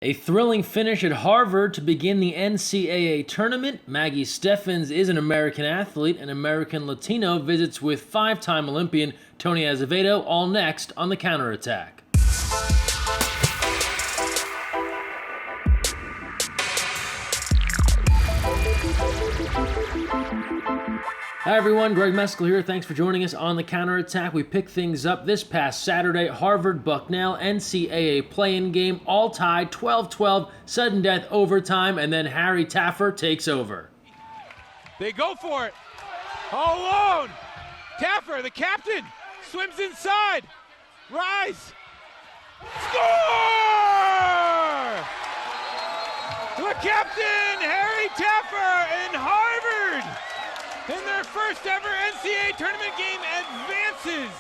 A thrilling finish at Harvard to begin the NCAA Tournament. Maggie Steffens is an American athlete, and American Latino visits with five-time Olympian Tony Azevedo, all next on the Counterattack. Hi everyone, Greg Mescall here. Thanks for joining us on the Counterattack. We picked things up this past Saturday. Harvard-Bucknell NCAA play-in game, all tied 12-12, sudden death overtime, and then Harry Taffer takes over. They go for it. All alone. Taffer, the captain, swims inside. Rise. Score! The captain, Harry Taffer, in Harvard, in their first ever NCAA tournament game, advances.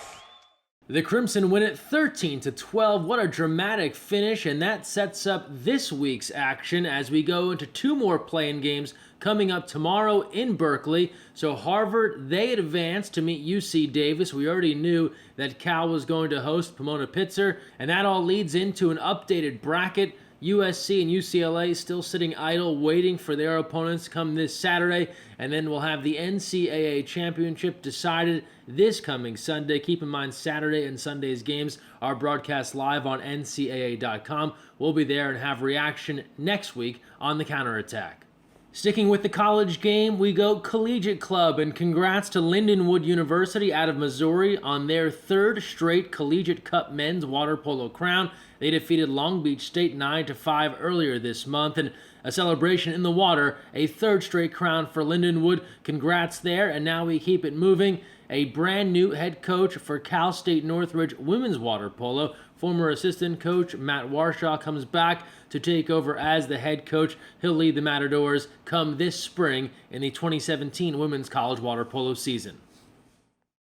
The Crimson win it 13-12. What a dramatic finish, and that sets up this week's action as we go into two more play-in games coming up tomorrow in Berkeley. So Harvard, they advance to meet UC Davis. We already knew that Cal was going to host Pomona-Pitzer, and that all leads into an updated bracket. USC and UCLA still sitting idle, waiting for their opponents come this Saturday, and then we'll have the NCAA championship decided this coming Sunday. Keep in mind, Saturday and Sunday's games are broadcast live on ncaa.com. We'll be there and have reaction next week on the Counterattack. Sticking with the college game, we go Collegiate Club, and congrats to Lindenwood University out of Missouri on their third straight Collegiate Cup men's water polo crown. They defeated Long Beach State 9-5 earlier this month, and a celebration in the water, a third straight crown for Lindenwood. Congrats there, and now we keep it moving. A brand new head coach for Cal State Northridge women's water polo. Former assistant coach Matt Warshaw comes back to take over as the head coach. He'll lead the Matadors come this spring in the 2017 women's college water polo season.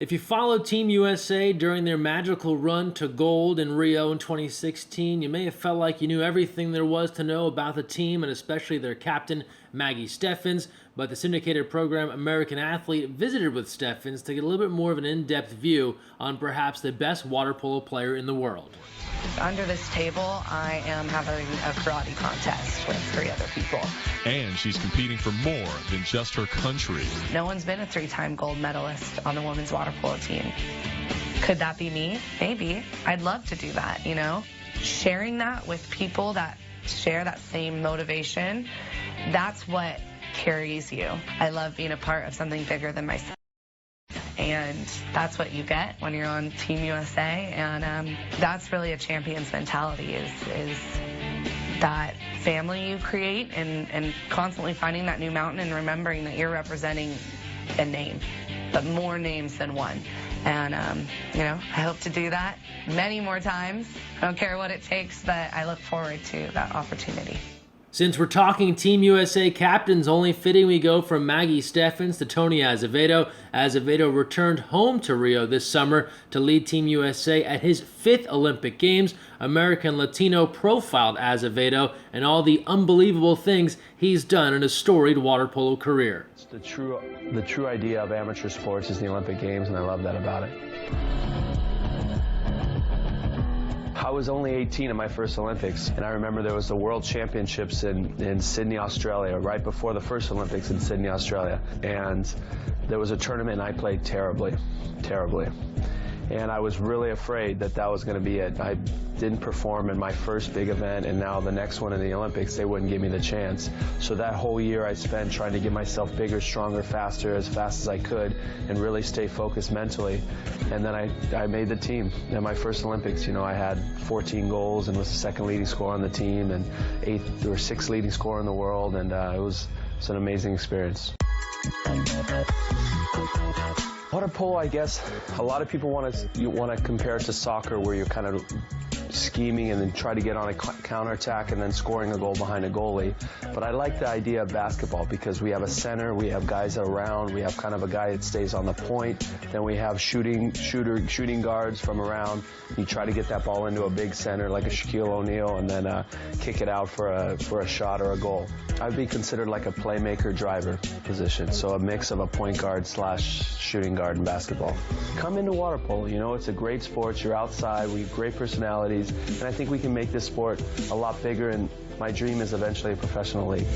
If you followed Team USA during their magical run to gold in Rio in 2016, you may have felt like you knew everything there was to know about the team and especially their captain, Maggie Steffens. But the syndicated program American Athlete visited with Steffens to get a little bit more of an in-depth view on perhaps the best water polo player in the world. Under this table, I am having a karate contest with three other people. And she's competing for more than just her country. No one's been a three-time gold medalist on the women's water polo team. Could that be me? Maybe. I'd love to do that, you know? Sharing that with people that share that same motivation, that's what carries you. I love being a part of something bigger than myself. And that's what you get when you're on Team USA, and that's really a champion's mentality, is that family you create and constantly finding that new mountain and remembering that you're representing a name, but more names than one. And, I hope to do that many more times. I don't care what it takes, but I look forward to that opportunity. Since we're talking Team USA captains, only fitting we go from Maggie Steffens to Tony Azevedo. Azevedo returned home to Rio this summer to lead Team USA at his 5th Olympic Games. American Latino profiled Azevedo and all the unbelievable things he's done in a storied water polo career. The true idea of amateur sports is the Olympic Games, and I love that about it. I was only 18 in my first Olympics, and I remember there was the World Championships in Sydney, Australia, right before the first Olympics in Sydney, Australia. And there was a tournament, and I played terribly. And I was really afraid that was going to be it. I didn't perform in my first big event, and now the next one in the Olympics, they wouldn't give me the chance. So that whole year I spent trying to get myself bigger, stronger, faster, as fast as I could, and really stay focused mentally. And then I made the team. In my first Olympics, I had 14 goals and was the second leading scorer on the team, and 8th or 6th leading scorer in the world, and it was an amazing experience. Water polo, I guess, a lot of people want to compare it to soccer, where you're kind of scheming and then try to get on a counterattack and then scoring a goal behind a goalie. But I like the idea of basketball because we have a center, we have guys around, we have kind of a guy that stays on the point, then we have shooting guards from around. You try to get that ball into a big center like a Shaquille O'Neal and then kick it out for a shot or a goal. I'd be considered like a playmaker driver position, so a mix of a point guard / shooting guard in basketball. Come into water polo, it's a great sport. You're outside, we have great personalities. opportunities. And I think we can make this sport a lot bigger, and my dream is eventually a professional league.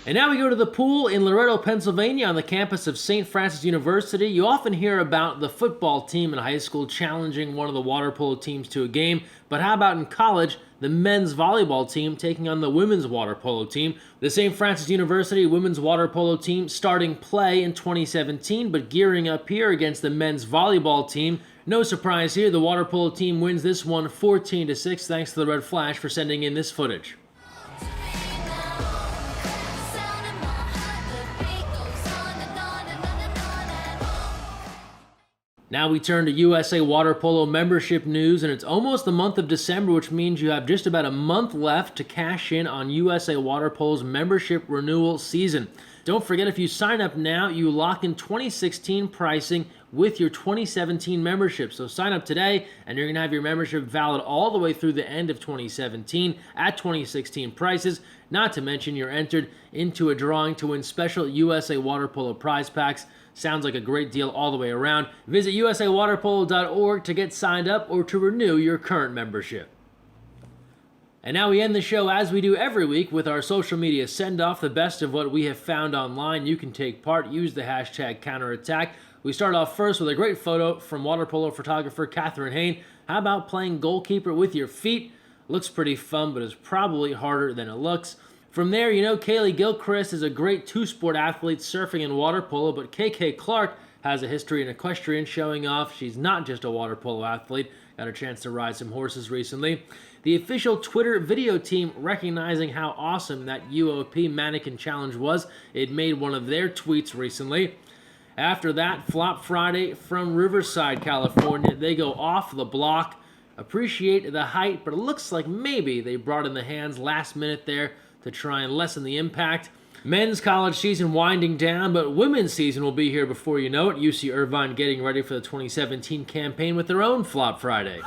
And now we go to the pool in Loretto, Pennsylvania on the campus of St. Francis University. You often hear about the football team in high school challenging one of the water polo teams to a game, but how about in college, the men's volleyball team taking on the women's water polo team? The St. Francis University women's water polo team starting play in 2017, but gearing up here against the men's volleyball team. No surprise here, the water polo team wins this one 14-6 thanks to the Red Flash for sending in this footage. Now we turn to USA Water Polo membership news, and it's almost the month of December, which means you have just about a month left to cash in on USA Water Polo's membership renewal season. Don't forget, if you sign up now, you lock in 2016 pricing with your 2017 membership. So sign up today, and you're going to have your membership valid all the way through the end of 2017 at 2016 prices. Not to mention, you're entered into a drawing to win special USA Water Polo prize packs. Sounds like a great deal all the way around. Visit usawaterpolo.org to get signed up or to renew your current membership. And now we end the show as we do every week with our social media send-off, the best of what we have found online. You can take part, use the hashtag counterattack. We start off first with a great photo from water polo photographer Catherine Hain. How about playing goalkeeper with your feet? Looks pretty fun, but is probably harder than it looks. From there, you know Kaylee Gilchrist is a great two-sport athlete surfing and water polo, but KK Clark has a history in equestrian, showing off she's not just a water polo athlete. Got a chance to ride some horses recently. The official Twitter video team, recognizing how awesome that UOP mannequin challenge was, it made one of their tweets recently. After that, Flop Friday from Riverside, California. They go off the block. Appreciate the height, but it looks like maybe they brought in the hands last minute there to try and lessen the impact. Men's college season winding down, but women's season will be here before you know it. UC Irvine getting ready for the 2017 campaign with their own Flop Friday.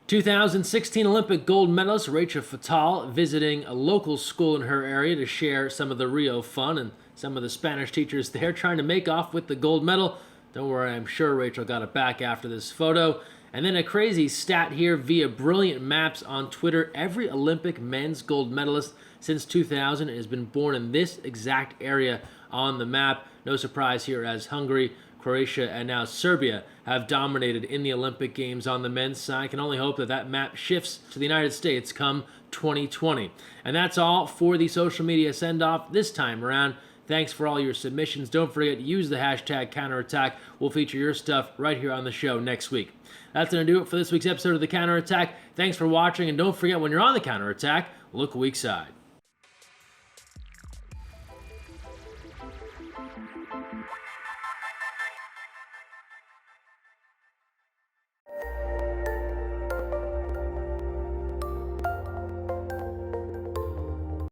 2016 Olympic gold medalist Rachel Fatal visiting a local school in her area to share some of the Rio fun, and some of the Spanish teachers there trying to make off with the gold medal. Don't worry, I'm sure Rachel got it back after this photo. And then a crazy stat here via Brilliant Maps on Twitter. Every Olympic men's gold medalist since 2000 has been born in this exact area on the map. No surprise here, as Hungary, Croatia, and now Serbia have dominated in the Olympic Games on the men's side. I can only hope that that map shifts to the United States come 2020. And that's all for the social media send-off this time around. Thanks for all your submissions. Don't forget to use the hashtag counterattack. We'll feature your stuff right here on the show next week. That's going to do it for this week's episode of The Counterattack. Thanks for watching, and don't forget, when you're on The Counterattack, look weak side.